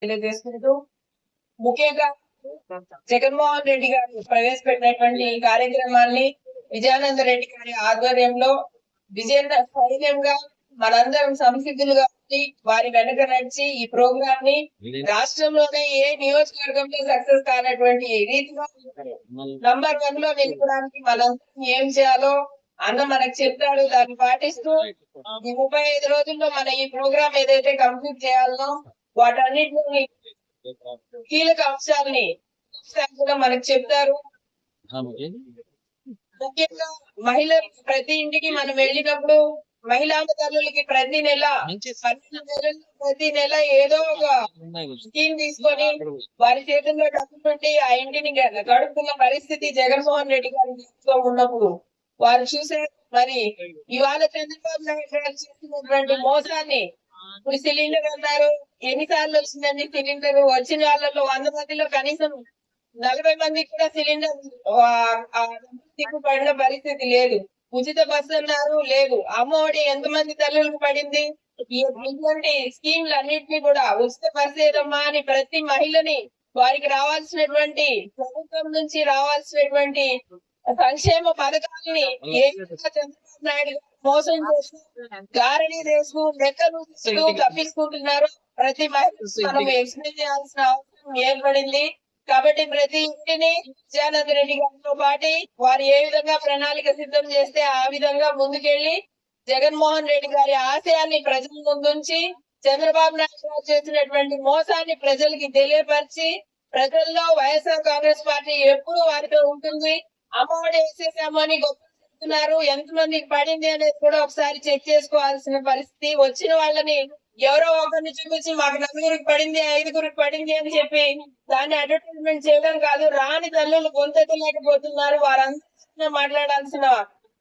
తెలియజేసుకుంటూ ముఖ్యంగా జగన్మోహన్ రెడ్డి గారు ప్రవేశపెట్టినటువంటి ఈ కార్యక్రమాన్ని విజయానంద రెడ్డి గారి ఆధ్వర్యంలో ధైర్యంగా మనందరం సంసిద్ధులుగా ఉండి వారి వెనక నడిచి ఈ ప్రోగ్రామ్ ని రాష్ట్రంలోనే ఏ నియోజకవర్గంలో సక్సెస్ కానటువంటి రీతిలో నంబర్ 1 లో నిలపడానికి మనందరం ఏం చేయాలో అన్న మనకు చెప్తాడు. దాన్ని పాటిస్తూ ఈ 35 రోజుల్లో మన ఈ ప్రోగ్రామ్ ఏదైతే కంప్లీట్ చేయాలనో వాటన్నిటిని కీలక అంశాలని కూడా మనకు చెప్తారు. ముఖ్యంగా మహిళలు ప్రతి ఇంటికి మనం వెళ్ళినప్పుడు మహిళా తల్లులకి ప్రతి నెల ఏదో ఒక స్కీమ్ తీసుకొని వారి చేతుల్లో డబ్బులుండి ఆ ఇంటిని గడుపుతున్న పరిస్థితి జగన్మోహన్ రెడ్డి గారు ఉన్నప్పుడు వారు చూసే మరి ఇవాళ చంద్రబాబు నాయుడు గారు చేసినటువంటి మోసాన్ని ఇప్పుడు సిలిండర్ అన్నారు. ఎన్నిసార్లు వచ్చిందండి సిలిండర్? వచ్చిన వాళ్ళలో 100 మందిలో కనీసం 40 మందికి కూడా సిలిండర్ పడిన పరిస్థితి లేదు. ఉచిత బస్సు అన్నారు, లేదు. అమ్మఒడి ఎంతమంది తల్లులకు పడింది? ఇటువంటి స్కీమ్లు అన్నింటినీ కూడా ఉచిత బస్సు ఏదమ్మా అని ప్రతి మహిళని వారికి రావాల్సినటువంటి ప్రభుత్వం నుంచి రావాల్సినటువంటి సంక్షేమ పథకాలని ఏ విధంగా చంద్రబాబు నాయుడు మోసం చేస్తూ గారడీ దేశం లెక్కలు తప్పించుకుంటున్నారు. ప్రతి మహిళ మనం ఎక్స్ప్లెయిన్ చేయాల్సిన అవసరం ఏర్పడింది. కాబట్టి ప్రతి ఇంటిని విజయానంద రెడ్డి గారితో పాటు వారు ఏ విధంగా ప్రణాళిక సిద్ధం చేస్తే ఆ విధంగా ముందుకెళ్లి జగన్మోహన్ రెడ్డి గారి ఆశయాన్ని ప్రజల ముందుంచి చంద్రబాబు నాయుడు గారు చేసినటువంటి మోసాన్ని ప్రజలకి తెలియపరిచి ప్రజల్లో వైఎస్ఆర్ కాంగ్రెస్ పార్టీ ఎప్పుడు వారితో ఉంటుంది. అమ్మఒడి వేసేసామని గొప్ప చెప్తున్నారు. ఎంతమందికి పడింది అనేది కూడా ఒకసారి చెక్ చేసుకోవాల్సిన పరిస్థితి. వచ్చిన వాళ్ళని ఎవరో ఒకరిని చూపించి మాకు 4గురికి పడింది, 5గురికి పడింది అని చెప్పి దాన్ని అడ్వర్టైజ్మెంట్ చేయడం కాదు. రాని తల్లులు గొంతెత్తలేకపోతున్నారు. వారందరూ మాట్లాడాల్సిన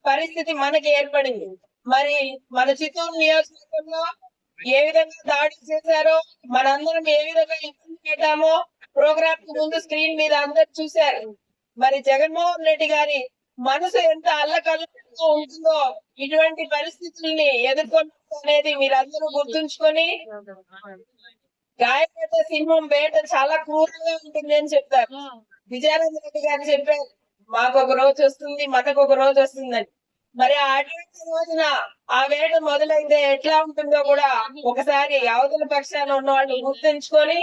పరిస్థితి మనకి ఏర్పడింది. మరి మన చిత్తూరు నియోజకవర్గంలో ఏ విధంగా దాడి చేశారో మనందరం ఏ విధంగా ఇబ్బంది పెట్టామో ప్రోగ్రామ్ కి ముందు స్క్రీన్ మీద అందరు చూశారు. మరి జగన్మోహన్ రెడ్డి గారి మనసు ఎంత అల్లకల్లంగా ఉంటుందో ఇటువంటి పరిస్థితుల్ని ఎదుర్కొంటుంది అనేది మీరందరూ గుర్తుంచుకొని గాయపడ్డ సింహం వేట చాలా క్రూరంగా ఉంటుంది అని చెప్తారు. విజయానంద రెడ్డి గారు చెప్పారు, మాకు ఒక రోజు వస్తుంది, మనకు ఒక రోజు వస్తుందని. మరి అటువంటి రోజున ఆ వేట మొదలైతే ఎట్లా ఉంటుందో కూడా ఒకసారి అవతల పక్షాన ఉన్న వాళ్ళు గుర్తుంచుకొని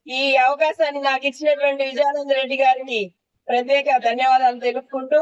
ఈ అవకాశాన్ని నాకు ఇచ్చినటువంటి విజయానంద రెడ్డి గారికి ప్రత్యేక ధన్యవాదాలు తెలుపుకుంటూ